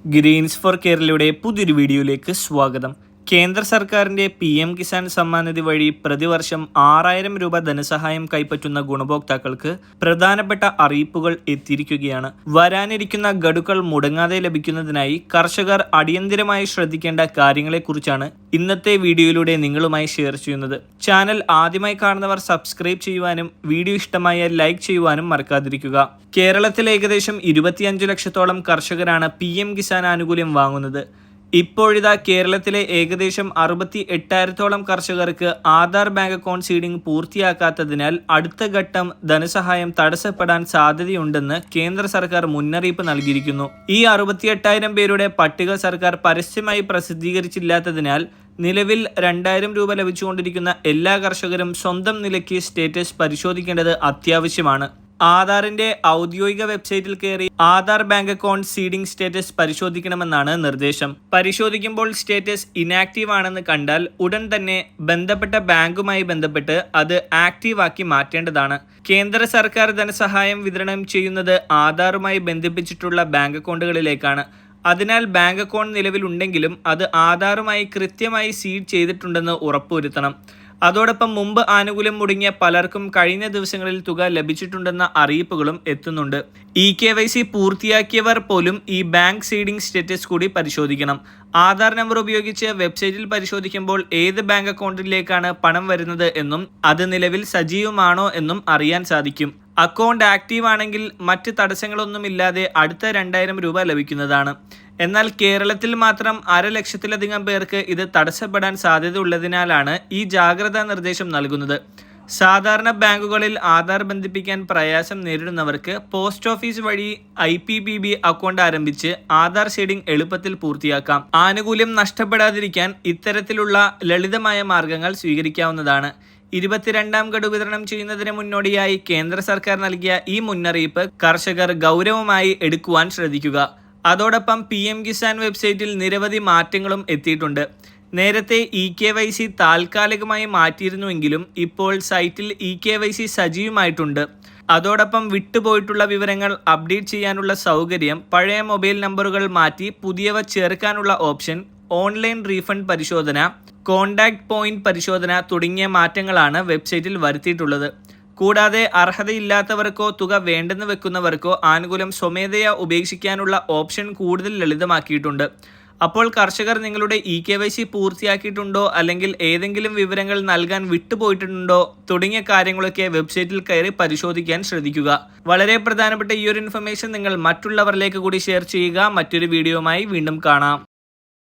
Green's four കേരളയുടെ പുതിയൊരു വീഡിയോയിലേക്ക് സ്വാഗതം. കേന്ദ്ര സർക്കാരിന്റെ PM കിസാൻ സമ്മാൻ നിധി വഴി പ്രതിവർഷം 6000 രൂപ ധനസഹായം കൈപ്പറ്റുന്ന ഗുണഭോക്താക്കൾക്ക് പ്രധാനപ്പെട്ട അറിയിപ്പുകൾ എത്തിയിരിക്കുകയാണ്. വരാനിരിക്കുന്ന ഗഡുക്കൾ മുടങ്ങാതെ ലഭിക്കുന്നതിനായി കർഷകർ അടിയന്തരമായി ശ്രദ്ധിക്കേണ്ട കാര്യങ്ങളെക്കുറിച്ചാണ് ഇന്നത്തെ വീഡിയോയിലൂടെ നിങ്ങളുമായി ഷെയർ ചെയ്യുന്നത്. ചാനൽ ആദ്യമായി കാണുന്നവർ സബ്സ്ക്രൈബ് ചെയ്യുവാനും വീഡിയോ ഇഷ്ടമായ ലൈക്ക് ചെയ്യുവാനും മറക്കാതിരിക്കുക. കേരളത്തിൽ ഏകദേശം 25 ലക്ഷത്തോളം കർഷകരാണ് PM കിസാൻ ആനുകൂല്യം വാങ്ങുന്നത്. ഇപ്പോഴിതാ കേരളത്തിലെ ഏകദേശം 68,000-ഓളം കർഷകർക്ക് ആധാർ ബാങ്ക് അക്കൗണ്ട് സീഡിംഗ് പൂർത്തിയാക്കാത്തതിനാൽ അടുത്ത ഘട്ടം ധനസഹായം തടസ്സപ്പെടാൻ സാധ്യതയുണ്ടെന്ന് കേന്ദ്ര സർക്കാർ മുന്നറിയിപ്പ് നൽകിയിരിക്കുന്നു. ഈ 68,000 പേരുടെ പട്ടിക സർക്കാർ പരസ്യമായി പ്രസിദ്ധീകരിച്ചില്ലാത്തതിനാൽ നിലവിൽ 2000 രൂപ ലഭിച്ചുകൊണ്ടിരിക്കുന്ന എല്ലാ കർഷകരും സ്വന്തം നിലയ്ക്ക് സ്റ്റേറ്റസ് പരിശോധിക്കേണ്ടത് അത്യാവശ്യമാണ്. ആധാറിന്റെ ഔദ്യോഗിക വെബ്സൈറ്റിൽ കയറി Aadhaar bank account seeding status പരിശോധിക്കണമെന്നാണ് നിർദ്ദേശം. പരിശോധിക്കുമ്പോൾ സ്റ്റേറ്റസ് ഇനാക്റ്റീവ് ആണെന്ന് കണ്ടാൽ ഉടൻ തന്നെ ബന്ധപ്പെട്ട ബാങ്കുമായി ബന്ധപ്പെട്ട് അത് ആക്റ്റീവ് ആക്കി മാറ്റേണ്ടതാണ്. കേന്ദ്ര സർക്കാർ ധനസഹായം വിതരണം ചെയ്യുന്നത് ആധാറുമായി ബന്ധിപ്പിച്ചിട്ടുള്ള ബാങ്ക് അക്കൗണ്ടുകളിലേക്കാണ്. അതിനാൽ ബാങ്ക് അക്കൗണ്ട് നിലവിലുണ്ടെങ്കിലും അത് ആധാറുമായി കൃത്യമായി സീഡ് ചെയ്തിട്ടുണ്ടെന്ന് ഉറപ്പുവരുത്തണം. അതോടൊപ്പം മുമ്പ് ആനുകൂല്യം മുടങ്ങിയ പലർക്കും കഴിഞ്ഞ ദിവസങ്ങളിൽ തുക ലഭിച്ചിട്ടുണ്ടെന്ന അറിയിപ്പുകളും എത്തുന്നുണ്ട്. KYC പൂർത്തിയാക്കിയവർ പോലും ഈ ബാങ്ക് സീഡിംഗ് സ്റ്റേറ്റസ് കൂടി പരിശോധിക്കണം. ആധാർ നമ്പർ ഉപയോഗിച്ച് വെബ്സൈറ്റിൽ പരിശോധിക്കുമ്പോൾ ഏത് ബാങ്ക് അക്കൗണ്ടിലേക്കാണ് പണം വരുന്നത് എന്നും അത് നിലവിൽ സജീവമാണോ എന്നും അറിയാൻ സാധിക്കും. അക്കൗണ്ട് ആക്റ്റീവ് ആണെങ്കിൽ മറ്റ് തടസ്സങ്ങളൊന്നുമില്ലാതെ അടുത്ത 2000 രൂപ ലഭിക്കുന്നതാണ്. എന്നാൽ കേരളത്തിൽ മാത്രം 1,00,000-ലധികം പേർക്ക് ഇത് തടസ്സപ്പെടാൻ സാധ്യതയുള്ളതിനാലാണ് ഈ ജാഗ്രതാ നിർദ്ദേശം നൽകുന്നത്. സാധാരണ ബാങ്കുകളിൽ ആധാർ ബന്ധിപ്പിക്കാൻ പ്രയാസം നേരിടുന്നവർക്ക് പോസ്റ്റ് ഓഫീസ് വഴി IPPB അക്കൗണ്ട് ആരംഭിച്ച് ആധാർ സീഡിംഗ് എളുപ്പത്തിൽ പൂർത്തിയാക്കാം. ആനുകൂല്യം നഷ്ടപ്പെടാതിരിക്കാൻ ഇത്തരത്തിലുള്ള ലളിതമായ മാർഗങ്ങൾ സ്വീകരിക്കാവുന്നതാണ്. 22ാം ഗഡു വിതരണം ചെയ്യുന്നതിന് മുന്നോടിയായി കേന്ദ്ര സർക്കാർ നൽകിയ ഈ മുന്നറിയിപ്പ് കർഷകർ ഗൗരവമായി എടുക്കുവാൻ ശ്രദ്ധിക്കുക. അതോടൊപ്പം PM കിസാൻ വെബ്സൈറ്റിൽ നിരവധി മാറ്റങ്ങളും എത്തിയിട്ടുണ്ട്. നേരത്തെ KYC താൽക്കാലികമായി മാറ്റിയിരുന്നുവെങ്കിലും ഇപ്പോൾ സൈറ്റിൽ KYC സജീവമായിട്ടുണ്ട്. അതോടൊപ്പം വിട്ടുപോയിട്ടുള്ള വിവരങ്ങൾ അപ്ഡേറ്റ് ചെയ്യാനുള്ള സൗകര്യം, പഴയ മൊബൈൽ നമ്പറുകൾ മാറ്റി പുതിയവ ചേർക്കാനുള്ള ഓപ്ഷൻ, ഓൺലൈൻ റീഫണ്ട് പരിശോധന, കോണ്ടാക്ട് പോയിന്റ് പരിശോധന തുടങ്ങിയ മാറ്റങ്ങളാണ് വെബ്സൈറ്റിൽ വരുത്തിയിട്ടുള്ളത്. കൂടാതെ അർഹതയില്ലാത്തവർക്കോ തുക വേണ്ടെന്ന് വെക്കുന്നവർക്കോ ആനുകൂല്യം സ്വമേധയാ ഉപേക്ഷിക്കാനുള്ള ഓപ്ഷൻ കൂടുതൽ ലളിതമാക്കിയിട്ടുണ്ട്. അപ്പോൾ കർഷകർ നിങ്ങളുടെ KYC പൂർത്തിയാക്കിയിട്ടുണ്ടോ അല്ലെങ്കിൽ ഏതെങ്കിലും വിവരങ്ങൾ നൽകാൻ വിട്ടുപോയിട്ടുണ്ടോ തുടങ്ങിയ കാര്യങ്ങളൊക്കെ വെബ്സൈറ്റിൽ കയറി പരിശോധിക്കാൻ ശ്രദ്ധിക്കുക. വളരെ പ്രധാനപ്പെട്ട ഈ ഒരു ഇൻഫർമേഷൻ നിങ്ങൾ മറ്റുള്ളവരിലേക്ക് കൂടി ഷെയർ ചെയ്യുക. മറ്റൊരു വീഡിയോയുമായി വീണ്ടും കാണാം.